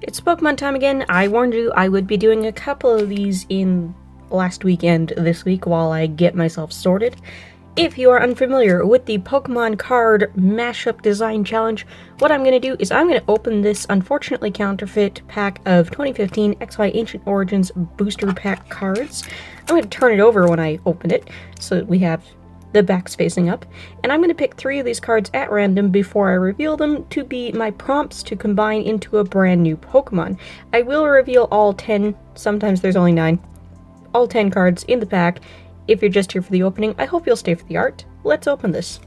It's Pokemon time again. I warned you I would be doing a couple of these in last weekend this week while I get myself sorted. If you are unfamiliar with the Pokemon card Mash-up design challenge, what I'm going to do is I'm going to open this unfortunately counterfeit pack of 2015 XY Ancient Origins booster pack cards. I'm going to turn it over when I open it so that we have the backs facing up, and I'm going to pick 3 of these cards at random before I reveal them to be my prompts to combine into a brand new Pokemon. I will reveal all 10, sometimes there's only 9, all 10 cards in the pack. If you're just here for the opening, I hope you'll stay for the art. Let's open this.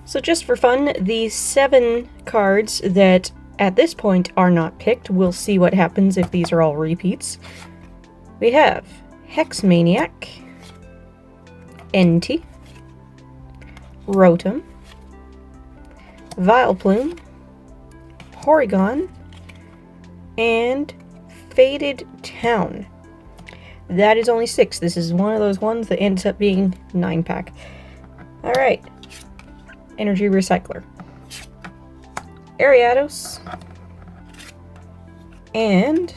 So just for fun, the 7 cards that at this point are not picked, we'll see what happens if these are all repeats. We have Hexmaniac, Entei, Rotom, Vileplume, Porygon, and Faded Town. That is only 6. This is one of those ones that ends up being 9-pack. Alright. Energy Recycler. Ariados. And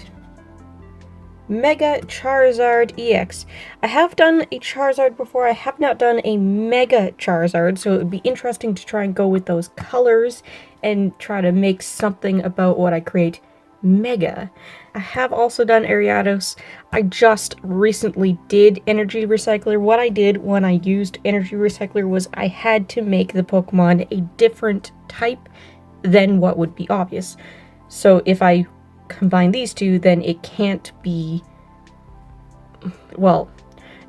Mega Charizard EX. I have done a Charizard before. I have not done a Mega Charizard, so it would be interesting to try and go with those colors and try to make something about what I create Mega. I have also done Ariados. I just recently did Energy Recycler. What I did when I used Energy Recycler was I had to make the Pokemon a different type than what would be obvious. So if I combine these two, then it can't be, well,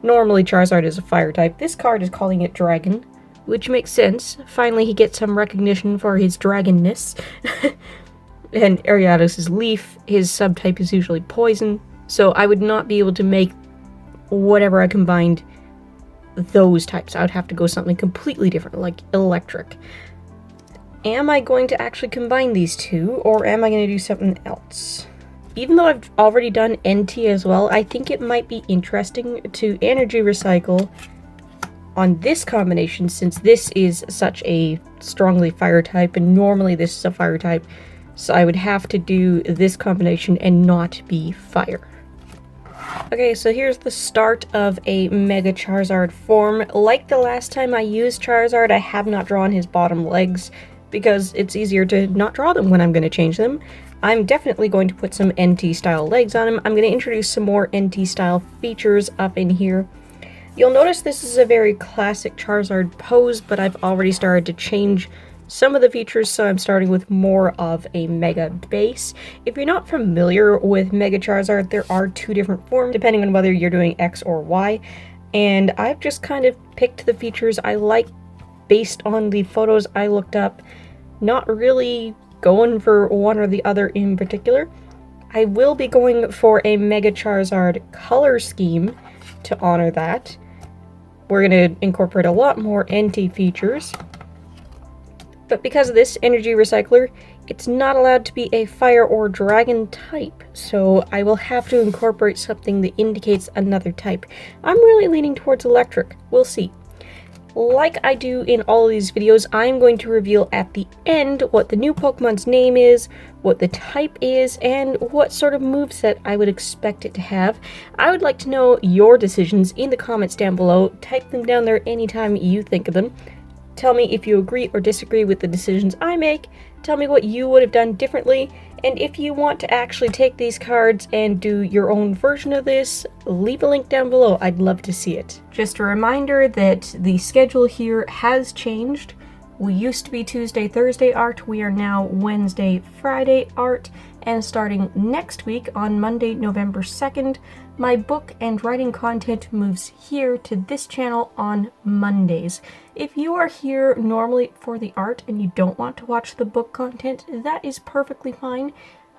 normally Charizard is a fire type. This card is calling it Dragon, which makes sense. Finally he gets some recognition for his dragonness. And Ariados is Leaf. His subtype is usually Poison, so I would not be able to make whatever I combined those types. I would have to go something completely different, like Electric. Am I going to actually combine these two, or am I going to do something else? Even though I've already done Entei as well, I think it might be interesting to Energy Recycle on this combination, since this is such a strongly fire type, and normally this is a fire type, so I would have to do this combination and not be fire. Okay, so here's the start of a Mega Charizard form. Like the last time I used Charizard, I have not drawn his bottom legs, because it's easier to not draw them when I'm going to change them. I'm definitely going to put some Entei style legs on him. I'm going to introduce some more Entei style features up in here. You'll notice this is a very classic Charizard pose, but I've already started to change some of the features, so I'm starting with more of a Mega base. If you're not familiar with Mega Charizard, there are 2 different forms, depending on whether you're doing X or Y, and I've just kind of picked the features I like based on the photos I looked up, not really going for one or the other in particular. I will be going for a Mega Charizard color scheme to honor that. We're going to incorporate a lot more Entei features. But because of this Energy Recycler, it's not allowed to be a fire or dragon type, so I will have to incorporate something that indicates another type. I'm really leaning towards electric. We'll see. Like I do in all of these videos, I'm going to reveal at the end what the new Pokemon's name is, what the type is, and what sort of moveset I would expect it to have. I would like to know your decisions in the comments down below. Type them down there anytime you think of them. Tell me if you agree or disagree with the decisions I make. Tell me what you would have done differently. And if you want to actually take these cards and do your own version of this, leave a link down below. I'd love to see it. Just a reminder that the schedule here has changed. We used to be Tuesday, Thursday art. We are now Wednesday, Friday art. And starting next week on Monday, November 2nd, my book and writing content moves here to this channel on Mondays. If you are here normally for the art and you don't want to watch the book content, that is perfectly fine.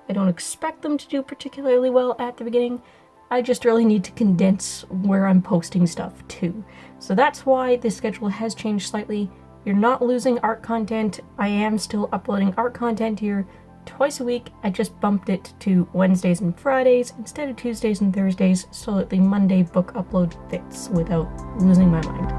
I don't expect them to do particularly well at the beginning. I just really need to condense where I'm posting stuff to. So that's why the schedule has changed slightly. You're not losing art content. I am still uploading art content here twice a week. I just bumped it to Wednesdays and Fridays instead of Tuesdays and Thursdays so that the Monday book upload fits without losing my mind.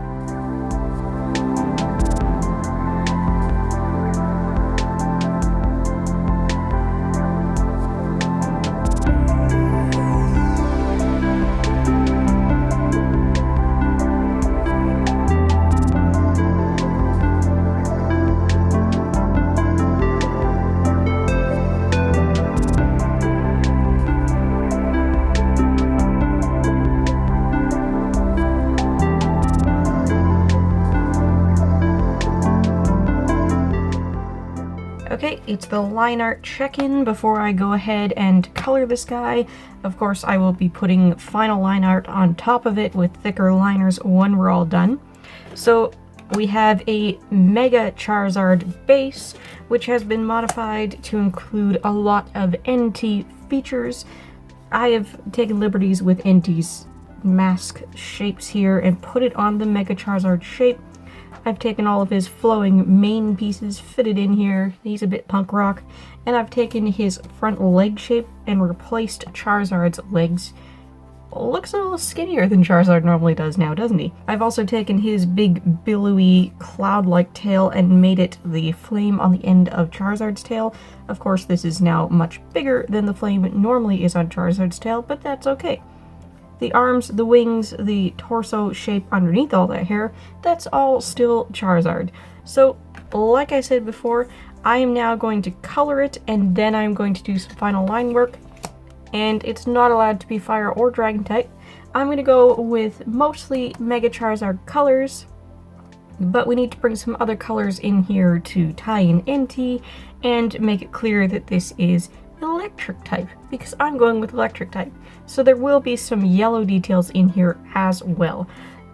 Okay, it's the line art check-in before I go ahead and color this guy. Of course, I will be putting final line art on top of it with thicker liners when we're all done. So we have a Mega Charizard base, which has been modified to include a lot of NT features. I have taken liberties with NT's mask shapes here and put it on the Mega Charizard shape. I've taken all of his flowing mane pieces, fitted in here. He's a bit punk rock. And I've taken his front leg shape and replaced Charizard's legs. Looks a little skinnier than Charizard normally does now, doesn't he? I've also taken his big, billowy, cloud-like tail and made it the flame on the end of Charizard's tail. Of course, this is now much bigger than the flame normally is on Charizard's tail, but that's okay. The arms, the wings, the torso shape underneath all that hair, that's all still Charizard. So, like I said before, I am now going to color it, and then I'm going to do some final line work. And it's not allowed to be fire or dragon type. I'm going to go with mostly Mega Charizard colors, but we need to bring some other colors in here to tie in NT and make it clear that this is electric type, because I'm going with electric type. So there will be some yellow details in here as well.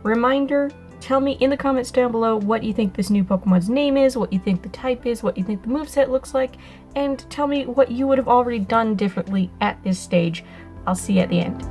Reminder, tell me in the comments down below what you think this new Pokemon's name is, what you think the type is, what you think the moveset looks like, and tell me what you would have already done differently at this stage. I'll see you at the end.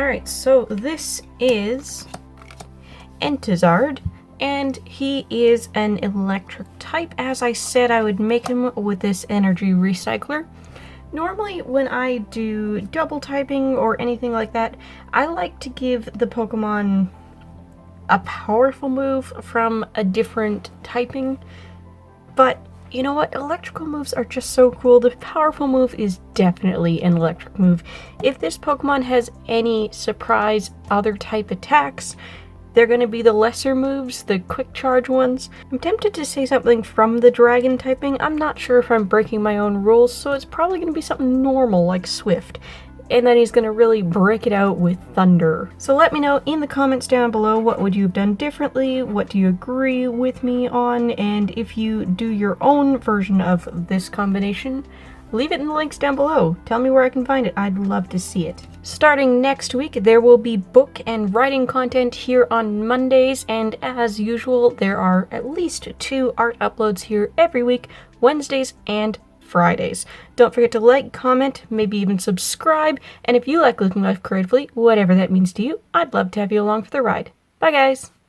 Alright, so this is Entizard, and he is an electric type. As I said, I would make him with this energy recycler. Normally, when I do double typing or anything like that, I like to give the Pokemon a powerful move from a different typing, but you know what? Electrical moves are just so cool. The powerful move is definitely an electric move. If this Pokemon has any surprise other type attacks, they're going to be the lesser moves, the quick charge ones. I'm tempted to say something from the dragon typing. I'm not sure if I'm breaking my own rules, so it's probably going to be something normal like Swift. And then he's going to really break it out with Thunder. So let me know in the comments down below, what would you have done differently? What do you agree with me on? And if you do your own version of this combination, leave it in the links down below. Tell me where I can find it. I'd love to see it. Starting next week, there will be book and writing content here on Mondays, and as usual, there are at least 2 art uploads here every week, Wednesdays and Fridays. Don't forget to like, comment, maybe even subscribe, and if you like living life creatively, whatever that means to you, I'd love to have you along for the ride. Bye guys!